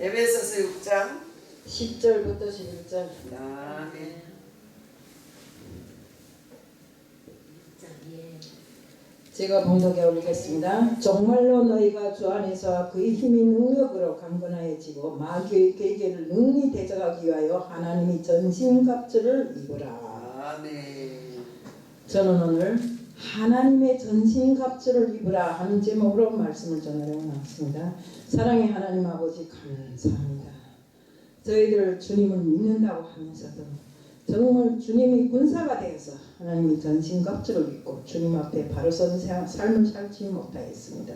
에베소서 6장 10절부터 11절. 아멘. 제가 봉독해 올리겠습니다. 정말로 너희가 주 안에서 그의 힘이 능력으로 강건하여지고 마귀의 계계를 능히 대적하기 위하여 하나님이 전신갑주를 입으라. 아멘. 저는 오늘 하나님의 전신갑주를 입으라 하는 제목으로 말씀을 전하려고 나왔습니다. 사랑의 하나님 아버지 감사합니다. 저희들 주님을 믿는다고 하면서도 정말 주님이 군사가 되어서 하나님이 전신갑주를 입고 주님 앞에 바로 선 삶을 살지 못하였습니다.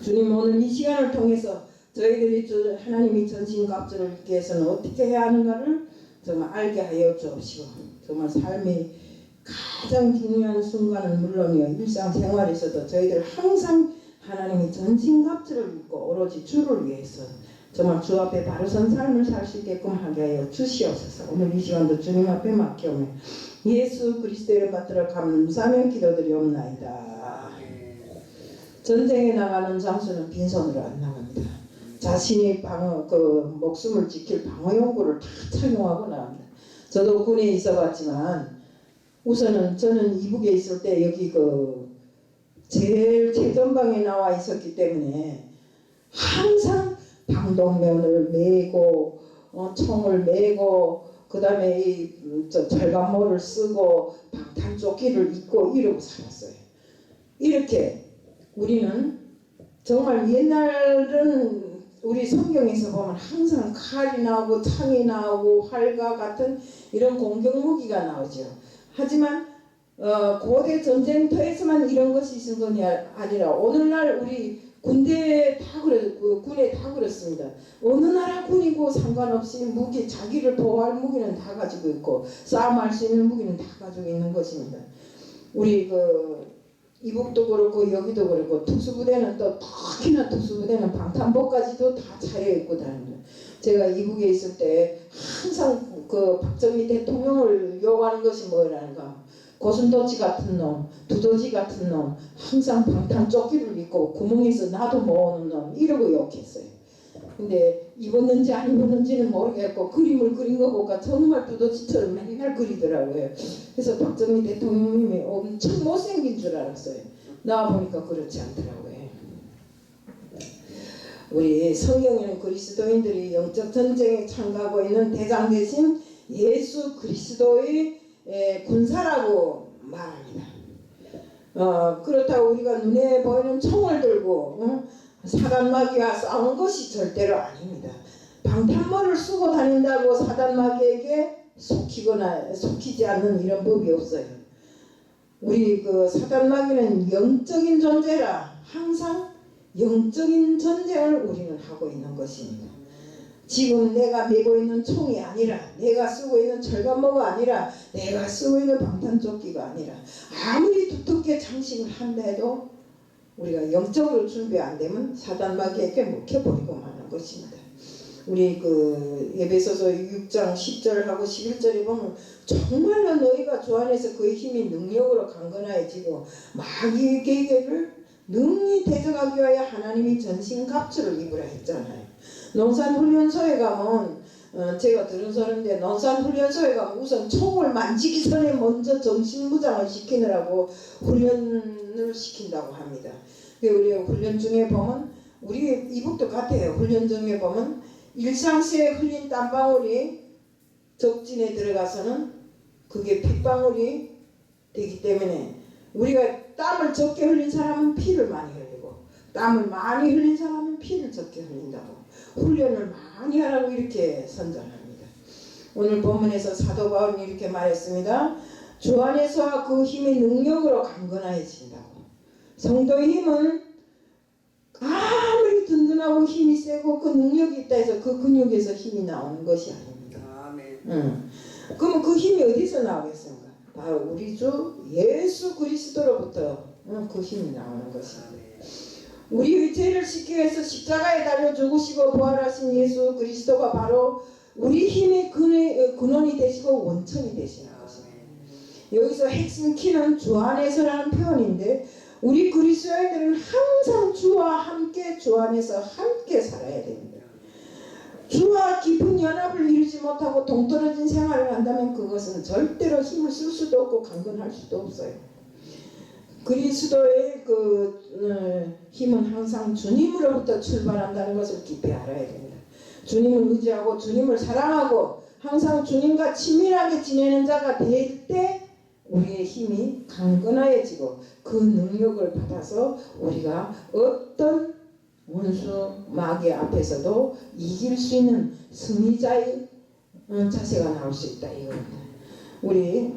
주님 오늘 이 시간을 통해서 저희들이 하나님이 전신갑주를 입기 위해서는 어떻게 해야 하는가를 정말 알게 하여 주옵시고 정말 삶의 가장 중요한 순간은 물론이요 일상생활에서도 저희들 항상 하나님이 전신갑주를 입고 오로지 주를 위해서 정말 주 앞에 바로 선 삶을 살 수 있게끔 하게 하여 주시옵소서. 오늘 이 시간도 주님 앞에 맡겨오며 예수 그리스도의 받들어 감사하며 기도드리옵나이다. 전쟁에 나가는 장수는 빈손으로 안 나갑니다. 자신이 목숨을 지킬 방어용구를 다 착용하고 나갑니다. 저도 군에 있어봤지만 우선은 저는 이북에 있을 때 여기 제일 최전방에 나와 있었기 때문에 항상 방독면을 메고 총을 메고 그 다음에 절감모를 쓰고 방탄조끼를 입고 이러고 살았어요. 이렇게 우리는 정말 옛날은 우리 성경에서 보면 항상 칼이 나오고 창이 나오고 활과 같은 이런 공격무기가 나오죠. 하지만 고대 전쟁터에서만 이런 것이 있은 것이 아니라 오늘날 우리 군에 다 그렇습니다. 어느 나라 군이고 상관없이 무기, 자기를 보호할 무기는 다 가지고 있고 싸움할 수 있는 무기는 다 가지고 있는 것입니다. 우리 이북도 그렇고 여기도 그렇고 특수부대는 또 특히나 특수부대는 방탄복까지도 다 차려입고 다닙니다. 제가 이북에 있을 때 항상 박정희 대통령을 욕하는 것이 뭐라는가, 고슴도치 같은 놈, 두더지 같은 놈, 항상 방탄조끼를 입고 구멍에서 나도 모으는 놈 이러고 욕했어요. 근데 입었는지 안 입었는지는 모르겠고 그림을 그린 거 보니까 정말 두더지처럼 맨날 그리더라고요. 그래서 박정희 대통령님이 엄청 못생긴 줄 알았어요. 나와보니까 그렇지 않더라고요. 우리 성경에는 그리스도인들이 영적 전쟁에 참가하고 있는 대장 대신 예수 그리스도의 군사라고 말합니다. 그렇다고 우리가 눈에 보이는 총을 들고 사단마귀와 싸우는 것이 절대로 아닙니다. 방탄모를 쓰고 다닌다고 사단마귀에게 속히지 않는 이런 법이 없어요. 우리 사단마귀는 영적인 존재라 항상 영적인 전쟁을 우리는 하고 있는 것입니다. 지금 내가 메고 있는 총이 아니라, 내가 쓰고 있는 절감모가 아니라, 내가 쓰고 있는 방탄조끼가 아니라, 아무리 두텁게 장식을 한다 해도 우리가 영적으로 준비 안 되면 사단마귀에게 먹혀버리고 마는 것입니다. 우리 에베소서 6장 10절하고 11절에 보면 정말로 너희가 주 안에서 그의 힘이 능력으로 강건하여지고 마귀의 계계를 능히 대적하기 위하여 하나님이 전신갑주를 입으라 했잖아요. 농산훈련소에 가면 제가 들은 소리인데 농산훈련소에 가면 우선 총을 만지기 전에 먼저 정신무장을 시키느라고 훈련을 시킨다고 합니다. 우리 훈련 중에 보면 우리 이북도 같아요. 훈련 중에 보면 일상시에 흘린 땀방울이 적진에 들어가서는 그게 핏방울이 되기 때문에 우리가 땀을 적게 흘린 사람은 피를 많이 흘리고 땀을 많이 흘린 사람은 피를 적게 흘린다고 훈련을 많이 하라고 이렇게 선전합니다. 오늘 본문에서 사도 바울이 이렇게 말했습니다. 주 안에서 그 힘이 능력으로 강건해진다고. 성도의 힘은 아무리 든든하고 힘이 세고 그 능력이 있다 해서 그 근육에서 힘이 나오는 것이 아닙니다. 아멘. 그러면 그 힘이 어디서 나오겠습니까? 바로 우리 주 예수 그리스도로부터 그 힘이 나오는 것입니다. 우리의 죄를 씻기 위해서 십자가에 달려 죽으시고 부활하신 예수 그리스도가 바로 우리 힘의 근원이 되시고 원천이 되시는 것입니다. 여기서 핵심 키는 주 안에서라는 표현인데 우리 그리스도인들은 항상 주와 함께 주 안에서 함께 살아야 됩니다. 주와 깊은 연합을 이루지 못하고 동떨어진 생활을 한다면 그것은 절대로 힘을 쓸 수도 없고 강건할 수도 없어요. 그리스도의 힘은 항상 주님으로부터 출발한다는 것을 깊이 알아야 됩니다. 주님을 의지하고 주님을 사랑하고 항상 주님과 친밀하게 지내는 자가 될 때 우리의 힘이 강건해지고 그 능력을 받아서 우리가 어떤 원수 마귀 앞에서도 이길 수 있는 승리자의 자세가 나올 수 있다 이겁니다. 우리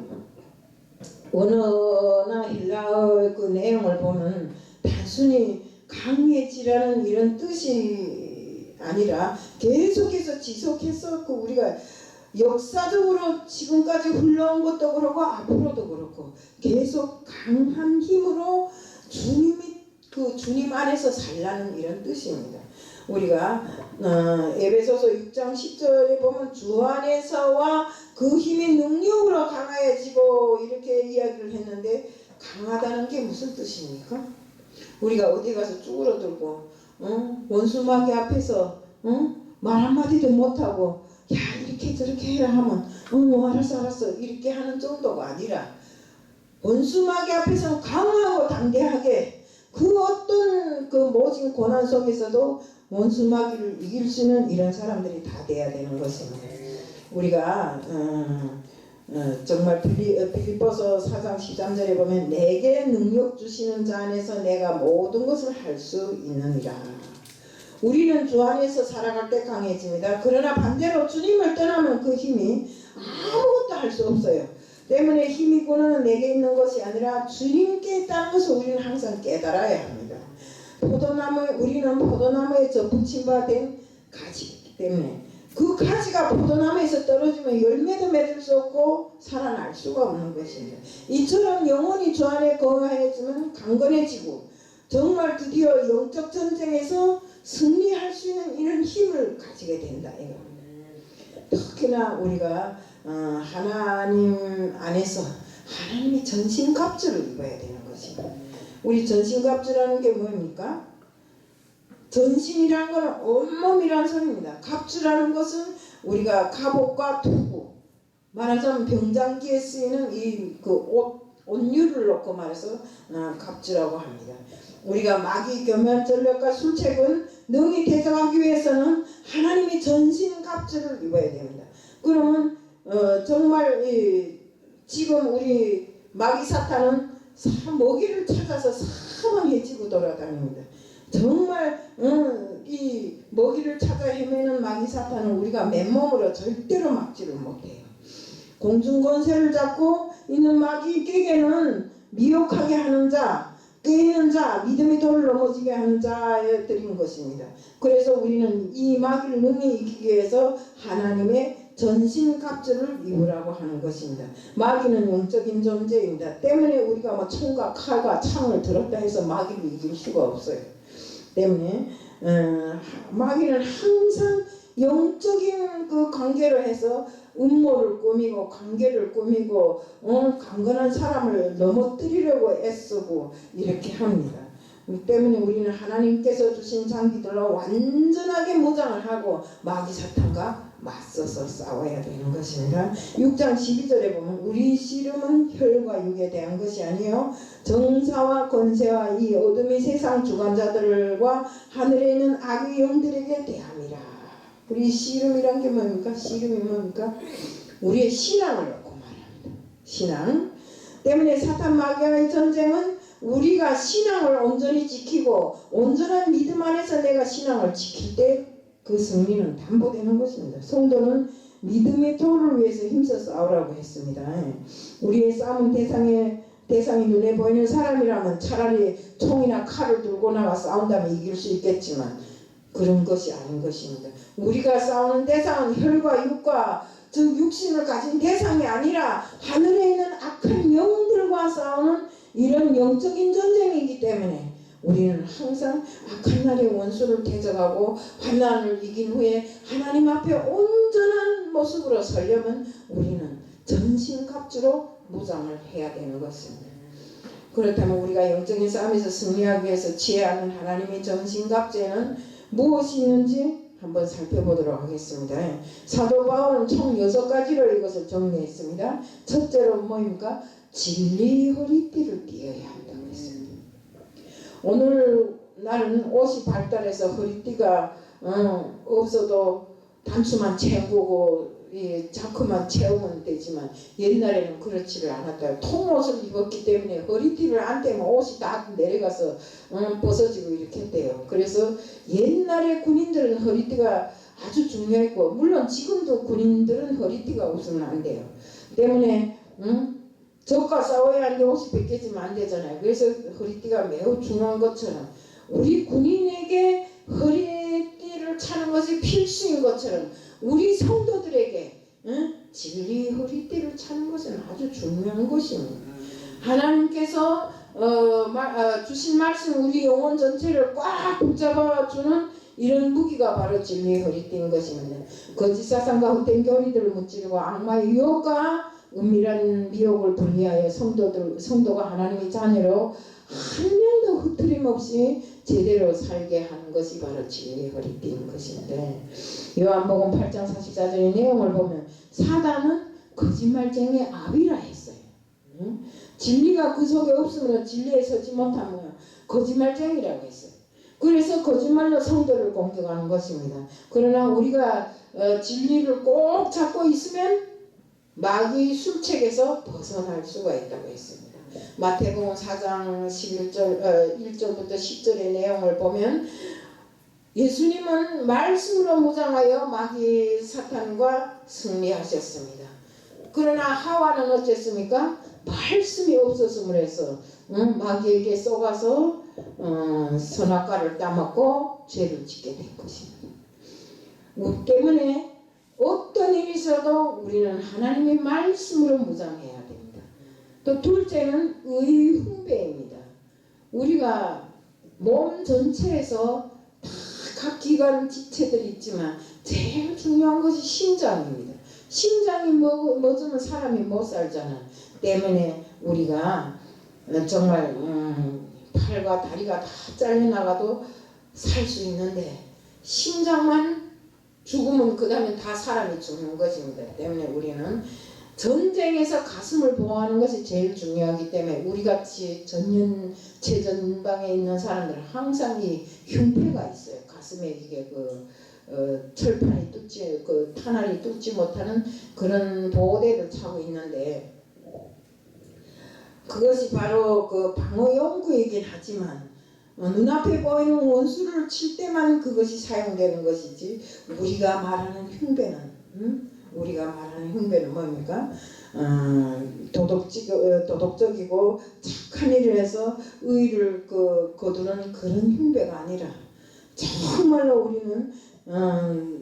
원어나 헬라어 그 내용을 보면 단순히 강해지라는 이런 뜻이 아니라 계속해서 지속해서 우리가 역사적으로 지금까지 흘러온 것도 그렇고 앞으로도 그렇고 계속 강한 힘으로 주님 안에서 살라는 이런 뜻입니다. 우리가 에베소서 6장 10절에 보면 주 안에서와 그 힘이 능력으로 강해지고 이렇게 이야기를 했는데 강하다는 게 무슨 뜻입니까? 우리가 어디 가서 쭈그러들고 원수 마귀 앞에서 말 한마디도 못하고 야 이렇게 저렇게 해라 하면 알았어 이렇게 하는 정도가 아니라 원수 마귀 앞에서 강하고 담대하게 그 어떤 그 모진 고난 속에서도 원수 마귀를 이길 수 있는 이런 사람들이 다 돼야 되는 것입니다. 우리가 정말 빌립보서 4장 13절에 보면 내게 능력 주시는 자 안에서 내가 모든 것을 할 수 있느니라. 우리는 주 안에서 살아갈 때 강해집니다. 그러나 반대로 주님을 떠나면 그 힘이 아무것도 할 수 없어요. 때문에 힘이고는 내게 있는 것이 아니라 주님께 있다는 것을 우리는 항상 깨달아야 합니다. 우리는 포도나무에 접붙임 바 된 가지이기 때문에 그 가지가 포도나무에서 떨어지면 열매도 맺을 수 없고 살아날 수가 없는 것입니다. 이처럼 영혼이 주 안에 거하여지면 강건해지고 정말 드디어 영적 전쟁에서 승리할 수 있는 이런 힘을 가지게 된다 이겁니다. 특히나 우리가 하나님 안에서 하나님의 전신갑주를 입어야 되는 것입니다. 우리 전신갑주라는 게 뭡니까? 전신이라는 것은 온몸이라는 소리입니다. 갑주라는 것은 우리가 갑옷과 투구, 말하자면 병장기에 쓰이는 이 옷류를 놓고 말해서 갑주라고 합니다. 우리가 마귀 교면 전력과 술책은 능히 대적하기 위해서는 하나님의 전신 갑주를 입어야 됩니다. 그러면 정말 지금 우리 마귀 사탄은 먹이를 찾아서 사방해치고 돌아다닙니다. 정말 이 먹이를 찾아 헤매는 마귀 사탄은 우리가 맨몸으로 절대로 막지를 못해요. 공중권세를 잡고 있는 마귀에게는 미혹하게 하는 자, 깨는 자, 믿음의 돌을 넘어지게 하는 자들인 것입니다. 그래서 우리는 이 마귀를 능히 이기기 위해서 하나님의 전신갑주를 입으라고 하는 것입니다. 마귀는 영적인 존재입니다. 때문에 우리가 뭐 총과 칼과 창을 들었다 해서 마귀를 이길 수가 없어요. 때문에 마귀는 항상 영적인 그 관계로 해서 음모를 꾸미고 관계를 꾸미고 강건한 사람을 넘어뜨리려고 애쓰고 이렇게 합니다. 때문에 우리는 하나님께서 주신 장비들로 완전하게 무장을 하고 마귀 사탄과 맞서서 싸워야 되는 것입니다. 6장 12절에 보면 우리 씨름은 혈과 육에 대한 것이 아니요 정사와 권세와 이 어둠의 세상 주관자들과 하늘에 있는 악의 영들에게 대함이라. 우리 씨름이란 게 뭡니까? 씨름이 뭡니까? 우리의 신앙을 놓고 말합니다. 신앙 때문에 사탄 마귀와의 전쟁은 우리가 신앙을 온전히 지키고 온전한 믿음 안에서 내가 신앙을 지킬 때 그 승리는 담보되는 것입니다. 성도는 믿음의 도를 위해서 힘써 싸우라고 했습니다. 우리의 싸움은 대상이 눈에 보이는 사람이라면 차라리 총이나 칼을 들고 나가 싸운다면 이길 수 있겠지만 그런 것이 아닌 것입니다. 우리가 싸우는 대상은 혈과 육과 즉 육신을 가진 대상이 아니라 하늘에 있는 악한 영들과 싸우는 이런 영적인 전쟁이기 때문에 우리는 항상 악한 날의 원수를 대적하고 환난을 이긴 후에 하나님 앞에 온전한 모습으로 서려면 우리는 전신갑주로 무장을 해야 되는 것입니다. 그렇다면 우리가 영적인 싸움에서 승리하기 위해서 취해야 하는 하나님의 전신갑주에는 무엇이 있는지 한번 살펴보도록 하겠습니다. 사도 바울은 총 6가지로 이것을 정리했습니다. 첫째로 뭐입니까? 진리 허리띠를 띠어야 한다고 했습니다. 오늘날은 옷이 발달해서 허리띠가 없어도 단추만 채우고 자크만 채우면 되지만 옛날에는 그렇지를 않았다. 통옷을 입었기 때문에 허리띠를 안 떼면 옷이 다 내려가서 벗어지고 이렇게 했대요. 그래서 옛날에 군인들은 허리띠가 아주 중요했고, 물론 지금도 군인들은 허리띠가 없으면 안 돼요. 때문에 적과 싸워야 하는데 옷이 벗겨지면 안 되잖아요. 그래서 허리띠가 매우 중요한 것처럼 우리 군인에게 허리띠를 차는 것이 필수인 것처럼 우리 성도들에게 진리 허리띠를 차는 것은 아주 중요한 것입니다. 하나님께서 주신 말씀 우리 영혼 전체를 꽉 붙잡아주는 이런 무기가 바로 진리 허리띠인 것입니다. 거짓 사상과 헛된 교리들을 무찌르고 악마의 유혹과 은밀한 미혹을 분리하여 성도가 하나님의 자녀로 한 명도 흐트림 없이 제대로 살게 하는 것이 바로 진리의 허리띠인 것입니다. 요한복음 8장 44절의 내용을 보면 사단은 거짓말쟁이의 아비라 했어요. 진리가 그 속에 없으면 진리에 서지 못하면 거짓말쟁이라고 했어요. 그래서 거짓말로 성도를 공격하는 것입니다. 그러나 우리가 진리를 꼭 잡고 있으면 마귀의 술책에서 벗어날 수가 있다고 했습니다. 마태복음 4장 1절부터 10절의 내용을 보면 예수님은 말씀으로 무장하여 마귀 사탄과 승리하셨습니다. 그러나 하와는 어쨌습니까? 말씀이 없었음으로 해서 마귀에게 속아서 선악과를 따먹고 죄를 짓게 된 것입니다. 때문에 어떤 일이 있어도 우리는 하나님의 말씀으로 무장해야 됩니다. 또 둘째는 의훈배입니다. 우리가 몸 전체에서 다 각 기관 지체들이 있지만 제일 중요한 것이 심장입니다. 심장이 멎으면 사람이 못 살잖아. 때문에 우리가 정말 팔과 다리가 다 잘려나가도 살 수 있는데 심장만 죽으면 그 다음에 다 사람이 죽는 것입니다. 때문에 우리는 전쟁에서 가슴을 보호하는 것이 제일 중요하기 때문에 우리같이 최전방에 있는 사람들은 항상 이 흉패가 있어요. 가슴에 이게 철판이 탄알이 뚫지 못하는 그런 보호대를 차고 있는데 그것이 바로 방어용구이긴 하지만 눈앞에 보이는 원수를 칠 때만 그것이 사용되는 것이지 우리가 말하는 흉배는 뭡니까? 도덕적이고 착한 일을 해서 의를 거두는 그런 흉배가 아니라 정말로 우리는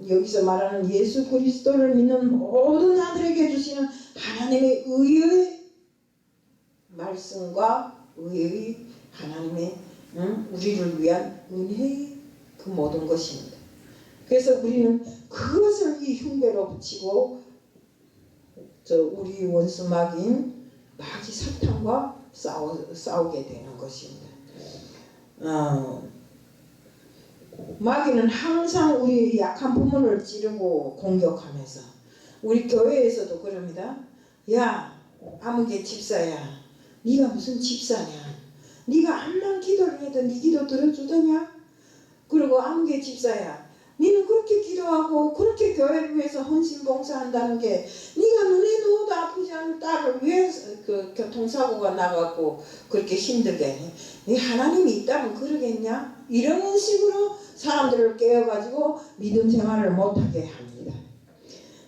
여기서 말하는 예수 그리스도를 믿는 모든 아들에게 주시는 하나님의 의의 말씀과 의의 하나님의 우리를 위한 은혜의 그 모든 것입니다. 그래서 우리는 그것을 이 흉배로 붙이고 우리 원수 마귀인 마귀 사탄과 싸우게 되는 것입니다. 마귀는 항상 우리 약한 부분을 찌르고 공격하면서 우리 교회에서도 그럽니다. 야 아무개 집사야, 네가 무슨 집사냐? 네가 암만 기도를 해도 네 기도 들어주더냐? 그리고 아무개 집사야, 너는 그렇게 기도하고 그렇게 교회를 위해서 헌신봉사한다는 게 네가 눈에 넣어도 아프지 않은 딸을 왜 교통사고가 나갖고 그렇게 힘들게 해? 네 하나님이 있다면 그러겠냐? 이런 식으로 사람들을 깨워가지고 믿음 생활을 못하게 합니다.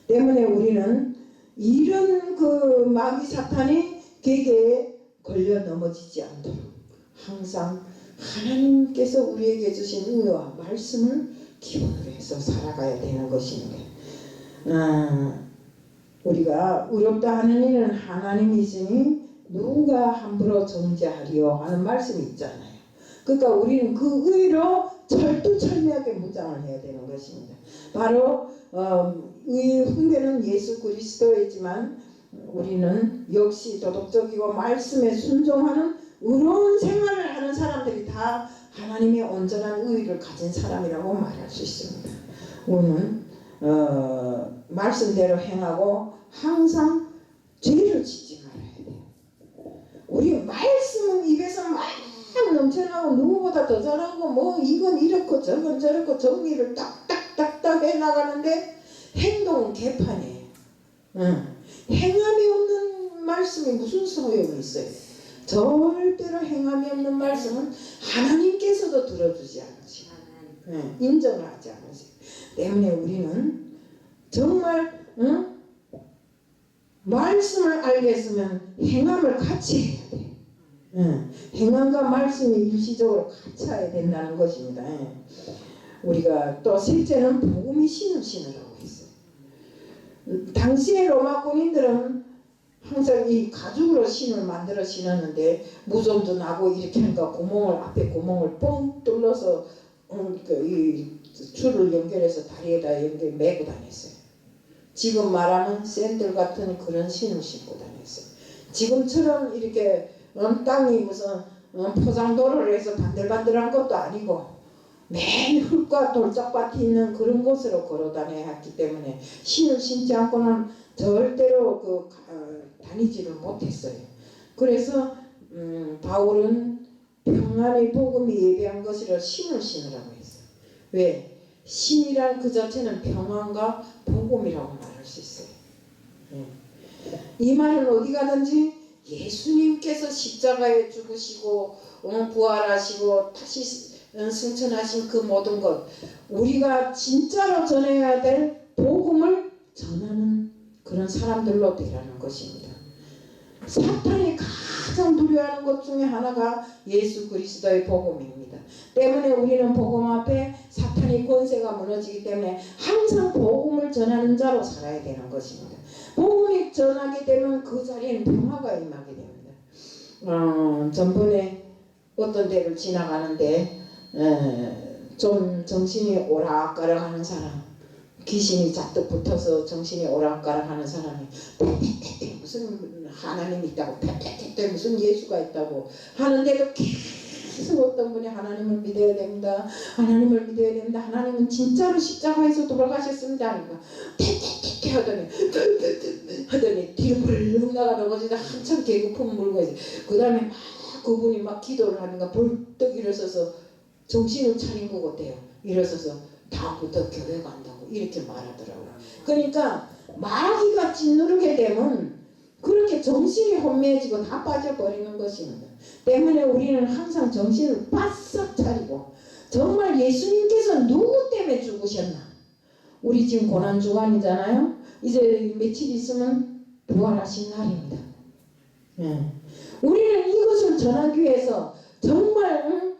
때문에 우리는 이런 마귀 사탄이 계계에 걸려 넘어지지 않도록 항상 하나님께서 우리에게 주신 은혜와 말씀을 기본으로 해서 살아가야 되는 것입니다. 우리가 의롭다 하는 일은 하나님이시니 누가 함부로 정죄하리요 하는 말씀이 있잖아요. 그러니까 우리는 그 의로 철두철미하게 무장을 해야 되는 것입니다. 바로 의 훈계는 예수 그리스도이지만 우리는 역시 도덕적이고 말씀에 순종하는 의로운 생활을 하는 사람들이 다 하나님의 온전한 의를 가진 사람이라고 말할 수 있습니다. 우리는 말씀대로 행하고 항상 죄를 짓지 말아야 돼요. 우리 말씀은 입에서 막 넘쳐나고 누구보다 더 잘하고 뭐 이건 이렇고 저건 저렇고 정리를 딱딱딱딱 해나가는데 행동은 개판이에요. 행함이 없는 말씀이 무슨 소용이 있어요. 절대로 행함이 없는 말씀은 하나님께서도 들어주지 않으시고 인정을 하지 않으시고 때문에 우리는 정말 말씀을 알겠으면 행함을 같이 해야 돼요. 행함과 말씀이 일시적으로 같이 해야 된다는 것입니다. 우리가 또 셋째는 복음이 신을 신으라고 했어요. 당시의 로마 군인들은 항상 이 가죽으로 신을 만들어 신었는데 무좀도 나고 이렇게 하니까 구멍을 앞에 구멍을 뻥 뚫러서 이 줄을 연결해서 다리에다 매고 다녔어요. 지금 말하면 샌들 같은 그런 신을 신고 다녔어요. 지금처럼 이렇게 땅이 무슨 포장도로를 해서 반들반들한 것도 아니고 맨 흙과 돌짝밭이 있는 그런 곳으로 걸어 다녀야 했기 때문에 신을 신지 않고는 절대로 다니지를 못했어요. 그래서 바울은 평안의 복음이 예배한 것이라 신을 신으라고 했어요. 왜? 신이란 그 자체는 평안과 복음이라고 말할 수 있어요. 이 말은 어디 가든지 예수님께서 십자가에 죽으시고 부활하시고 다시 승천하신 그 모든 것 우리가 진짜로 전해야 될 복음을 전하는 그런 사람들로 되라는 것입니다. 사탄이 가장 두려워하는 것 중에 하나가 예수 그리스도의 복음입니다. 때문에 우리는 복음 앞에 사탄의 권세가 무너지기 때문에 항상 복음을 전하는 자로 살아야 되는 것입니다. 복음이 전하게 되면 그 자리에는 평화가 임하게 됩니다. 전번에 어떤 데를 지나가는데 좀 정신이 오락가락하는 사람, 귀신이 잔뜩 붙어서 정신이 오락가락하는 사람이 무슨 하나님이 있다고 무슨 예수가 있다고 하는데도 계속 어떤 분이 하나님을 믿어야 됩니다. 하나님을 믿어야 됩니다. 하나님은 진짜로 십자가에서 돌아가셨습니다. 그러니까 하더니 뒤로 벌렁 나가는 거지. 한참 개그품 물고 있어요. 그 다음에 막 그분이 막 기도를 하니까 벌떡 일어서서 정신을 차린 것 같아요. 일어서서 다음부터 교회 간다고 이렇게 말하더라고요. 그러니까 마귀가 짓누르게 되면 그렇게 정신이 혼미해지고 다 빠져버리는 것입니다. 때문에 우리는 항상 정신을 바싹 차리고 정말 예수님께서 누구 때문에 죽으셨나? 우리 지금 고난주간이잖아요. 이제 며칠 있으면 부활하신 날입니다. 우리는 이것을 전하기 위해서 정말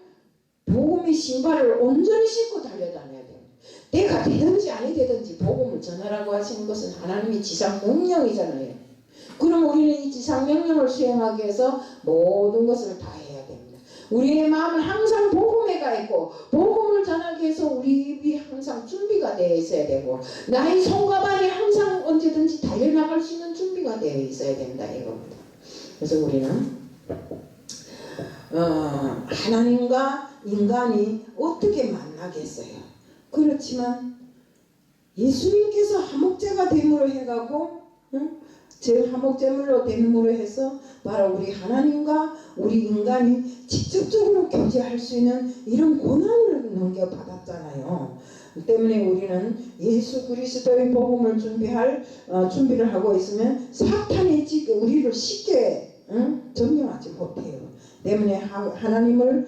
복음의 신발을 온전히 신고 달려다녀야 됩니다. 내가 되든지 아니 되든지 복음을 전하라고 하시는 것은 하나님의 지상 명령이잖아요. 그럼 우리는 이 지상 명령을 수행하기 위해서 모든 것을 다 해야 됩니다. 우리의 마음은 항상 복음에 가 있고 복음을 전하기 위해서 우리 입이 항상 준비가 되어 있어야 되고 나의 손과 발이 항상 언제든지 달려나갈 수 있는 준비가 되어 있어야 된다 이겁니다. 그래서 우리는 하나님과 인간이 어떻게 만나겠어요? 그렇지만 예수님께서 화목제가 됨으로 해가고 제 화목제물로 됨으로 해서 바로 우리 하나님과 우리 인간이 직접적으로 교제할 수 있는 이런 고난을 넘겨받았잖아요. 때문에 우리는 예수 그리스도의 복음을 준비를 하고 있으면 사탄이 우리를 쉽게 점령하지 못해요. 때문에 하나님의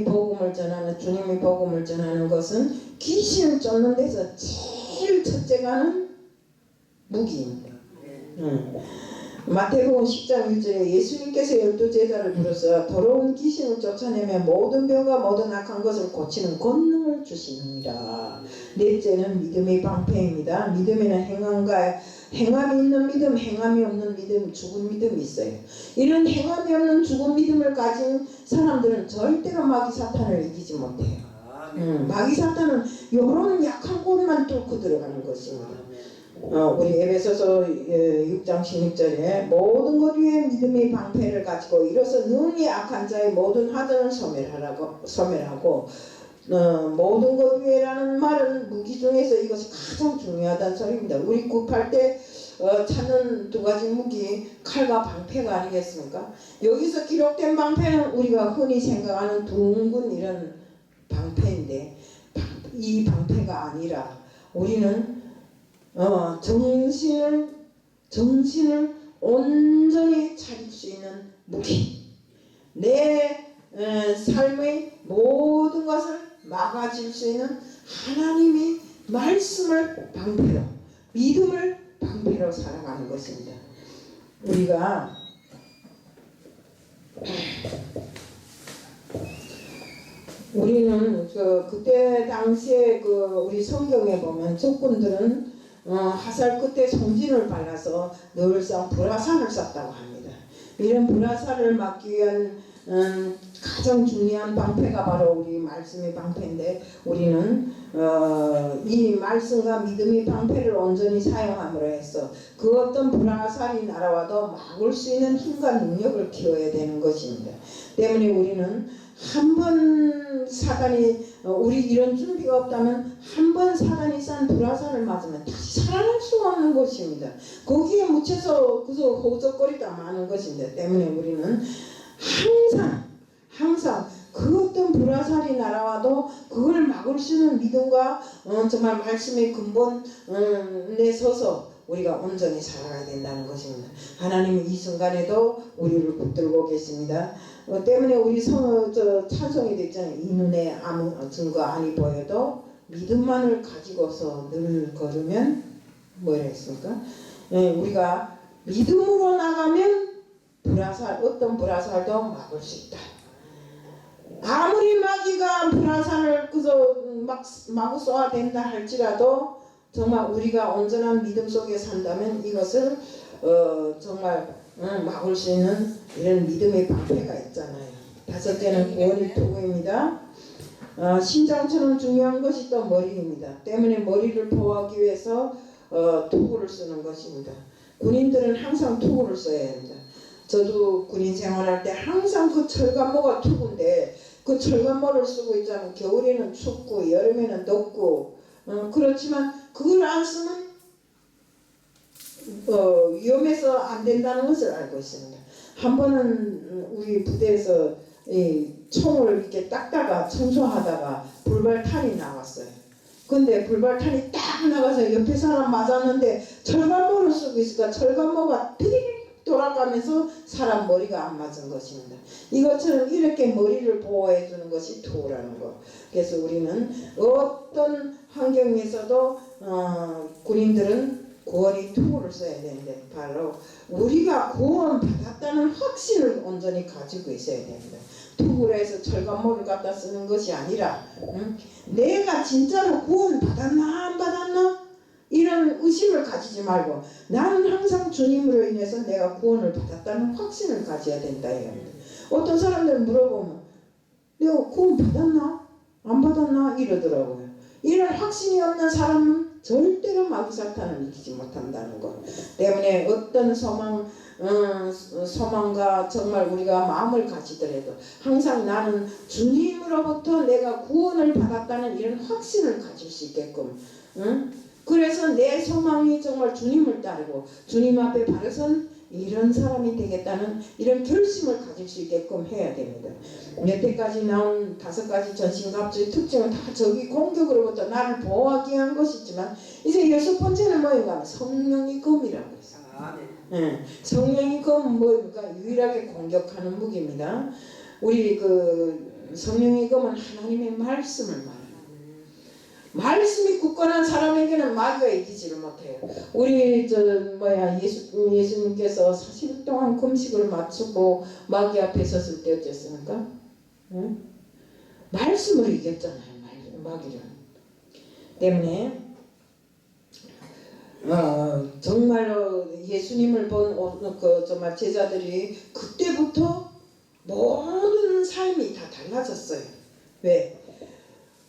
복음을 전하는 주님의 복음을 전하는 것은 귀신을 쫓는 데서 제일 첫째가는 무기입니다. 마태복음 10장 1절에 예수님께서 12제자를 부르사 더러운 귀신을 쫓아내며 모든 병과 모든 악한 것을 고치는 권능을 주시느니라. 넷째는 믿음의 방패입니다. 믿음에는 행함이 있는 믿음, 행함이 없는 믿음, 죽은 믿음이 있어요. 이런 행함이 없는 죽은 믿음을 가진 사람들은 절대로 마귀 사탄을 이기지 못해요. 마귀 사탄은 이런 약한 곳만 뚫고 들어가는 것입니다. 우리 에베소서 6장 16절에 모든 것 위에 믿음의 방패를 가지고 이로써 능히 악한 자의 모든 하전을 소멸하고 모든 것 위에라는 말은 무기 중에서 이것이 가장 중요하다는 소리입니다. 우리 구할 때 찾는 두 가지 무기, 칼과 방패가 아니겠습니까? 여기서 기록된 방패는 우리가 흔히 생각하는 둥근 이런 방패인데, 이 방패가 아니라 우리는 정신을 온전히 차릴 수 있는 무기, 내 삶의 모든 것을 막아줄 수 있는 하나님의 말씀을 방패로, 믿음을 방패로 살아가는 것입니다. 우리는 그때 당시에 우리 성경에 보면 적군들은 화살 끝에 송진을 발라서 늘상 불화살을 쐈다고 합니다. 이런 불화살을 막기 위한 가장 중요한 방패가 바로 우리 말씀의 방패인데, 우리는 이 말씀과 믿음의 방패를 온전히 사용함으로 해서 그 어떤 불화살이 날아와도 막을 수 있는 힘과 능력을 키워야 되는 것입니다. 때문에 우리는 한 번 사단이 우리 이런 준비가 없다면 한 번 사단이 싼 불화살을 맞으면 다시 살아날 수가 없는 것입니다. 거기에 묻혀서 그저 허우적거리다 마는 것입니다. 때문에 우리는 항상 그 어떤 불화살이 날아와도 그걸 막을 수 있는 믿음과 정말 말씀의 근본에 서서 우리가 온전히 살아가야 된다는 것입니다. 하나님이 이 순간에도 우리를 붙들고 계십니다. 때문에 우리 찬송이 됐잖아요. 이 눈에 아무 증거 아니 보여도 믿음만을 가지고서 늘 걸으면 뭐라 했습니까? 우리가 믿음으로 나가면 어떤 불화살도 막을 수 있다. 아무리 마귀가 불화살을 그저 마구 쏘아 된다 할지라도 정말 우리가 온전한 믿음 속에 산다면 이것을 정말 막을 수 있는 이런 믿음의 방패가 있잖아요. 다섯째는 구원의 투구입니다. 심장처럼 중요한 것이 또 머리입니다. 때문에 머리를 보호하기 위해서 투구를 쓰는 것입니다. 군인들은 항상 투구를 써야 합니다. 저도 군인 생활할 때 항상 그 철갑모가 투구인데, 그 철갑모를 쓰고 있잖아요. 겨울에는 춥고 여름에는 덥고 그렇지만 그걸 안 쓰면 위험해서 안 된다는 것을 알고 있습니다. 한 번은 우리 부대에서 총을 이렇게 닦다가 청소하다가 불발탄이 나왔어요. 근데 불발탄이 딱 나가서 옆에 사람 맞았는데 철갑모를 쓰고 있으니까 철갑모가 피리릭 돌아가면서 사람 머리가 안 맞은 것입니다. 이것처럼 이렇게 머리를 보호해 주는 것이 투구라는 것. 그래서 우리는 어떤 환경에서도 군인들은 구원의 투구를 써야 되는데, 바로 우리가 구원 받았다는 확신을 온전히 가지고 있어야 됩니다. 투구를 해서 철갑모를 갖다 쓰는 것이 아니라 내가 진짜로 구원 받았나 안 받았나 이런 의심을 가지지 말고, 나는 항상 주님으로 인해서 내가 구원을 받았다는 확신을 가져야 된다 이겁니다. 어떤 사람들은 물어보면 내가 구원 받았나 안 받았나 이러더라고요. 이런 확신이 없는 사람은 절대로 마귀 사탄을 이기지 못한다는 것 때문에 어떤 소망과 정말 우리가 마음을 가지더라도 항상 나는 주님으로부터 내가 구원을 받았다는 이런 확신을 가질 수 있게끔, 그래서 내 소망이 정말 주님을 따르고 주님 앞에 바로 선 이런 사람이 되겠다는 이런 결심을 가질 수 있게끔 해야 됩니다. 여태까지 나온 5가지 전신갑주의 특징은 다 적이 공격으로부터 나를 보호하기 위한 것이지만, 이제 6번째는 뭐인가 하면 성령의 검이라고 했어요. 성령의 검은 뭐입니까? 유일하게 공격하는 무기입니다. 우리 성령의 검은 하나님의 말씀을 말합니다. 말씀이 굳건한 사람에게는 마귀가 이기지를 못해요. 우리 예수님께서 40일 동안 금식을 마치고 마귀 앞에 섰을 때 어땠습니까? 말씀으로 이겼잖아요. 마귀를. 때문에 정말로 예수님을 본 정말 제자들이 그때부터 모든 삶이 다 달라졌어요. 왜?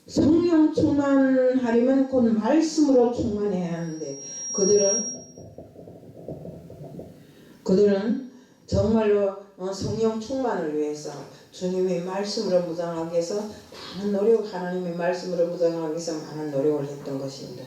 성령 충만하려면 곧 말씀으로 충만해야 하는데, 그들은 정말로 성령 충만을 위해서 주님의 말씀으로 무장하기 위해서 많은 노력, 하나님의 말씀으로 무장하기 위해서 많은 노력을 했던 것입니다.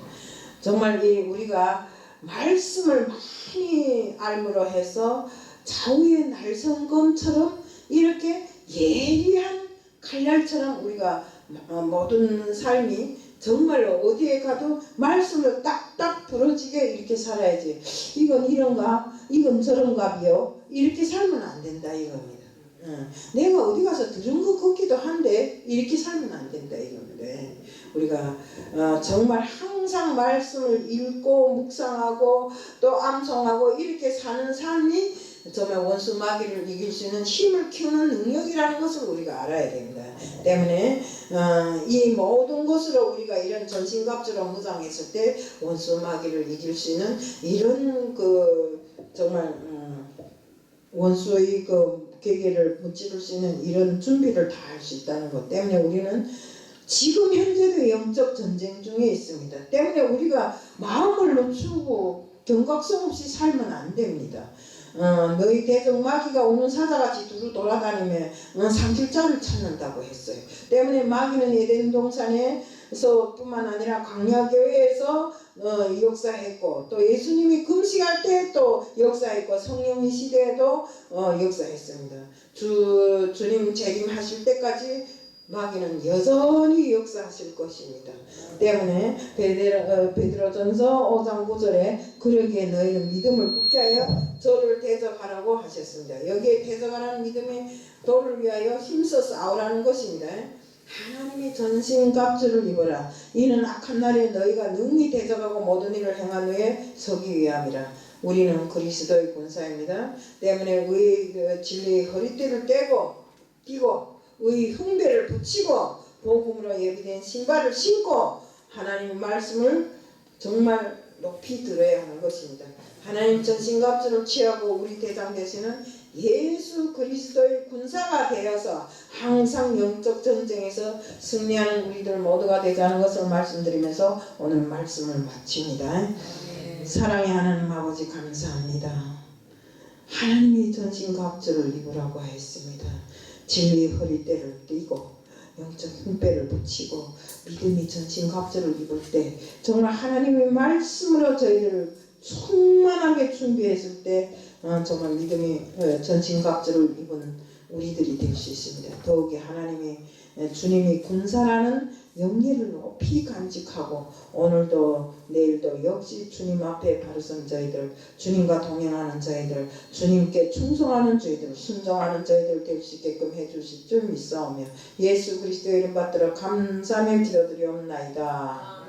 정말 우리가 말씀을 많이 알므로 해서 좌우의 날성검처럼 이렇게 예리한 칼날처럼 우리가 모든 삶이 정말 어디에 가도 말씀을 딱딱 부러지게 이렇게 살아야지. 이건 이런가, 이건 저런가비요. 이렇게 살면 안 된다 이겁니다. 내가 어디 가서 들은 것 같기도 한데 이렇게 살면 안 된다 이겁니다. 우리가 정말 항상 말씀을 읽고 묵상하고 또 암송하고 이렇게 사는 삶이 정말 원수 마귀를 이길 수 있는 힘을 키우는 능력이라는 것을 우리가 알아야 됩니다. 때문에 이 모든 것으로 우리가 이런 전신갑주로 무장했을 때 원수 마귀를 이길 수 있는 이런 정말 원수의 계계를 무찌를 수 있는 이런 준비를 다 할 수 있다는 것 때문에 우리는 지금 현재도 영적 전쟁 중에 있습니다. 때문에 우리가 마음을 늦추고 경각성 없이 살면 안 됩니다. 너희 대적 마귀가 오는 사자같이 두루 돌아다니며 상실자를 찾는다고 했어요. 때문에 마귀는 에덴 동산에서 뿐만 아니라 광야교회에서 역사했고 또 예수님이 금식할 때 또 역사했고 성령의 시대에도 역사했습니다. 주님 재림하실 때까지 마귀는 여전히 역사하실 것입니다. 때문에 베드로전서 5장 9절에 그러기에 너희는 믿음을 굳게 하여 저를 대적하라고 하셨습니다. 여기에 대적하라는 믿음의 도를 위하여 힘써 싸우라는 것입니다. 하나님의 전신갑주를 입어라. 이는 악한 날에 너희가 능히 대적하고 모든 일을 행한 후에 서기 위함이라. 우리는 그리스도의 군사입니다. 때문에 의의 진리의 허리띠를 띠고 의 흉배를 붙이고 복음으로 예비된 신발을 신고 하나님의 말씀을 정말 높이 들어야 하는 것입니다. 하나님 전신갑주를 취하고 우리 대장 되시는 예수 그리스도의 군사가 되어서 항상 영적 전쟁에서 승리하는 우리들 모두가 되자는 것을 말씀드리면서 오늘 말씀을 마칩니다. 사랑의 하나님 아버지 감사합니다. 하나님의 전신갑주를 입으라고 했습니다. 진리의 허리띠를 띠고 영적 흉배를 붙이고 믿음의 전신갑주를 입을 때 정말 하나님의 말씀으로 저희를 충만하게 준비했을 때 정말 믿음의 전신갑주를 입은 우리들이 될 수 있습니다. 더욱이 하나님의 주님이 군사라는 영예를 높이 간직하고 오늘도 내일도 역시 주님 앞에 바르선 저희들, 주님과 동행하는 저희들, 주님께 충성하는 저희들, 순종하는 저희들 될 수 있게끔 해주실 줄 믿사오며 예수 그리스도의 이름 받들어 감사하며 기도드리옵나이다.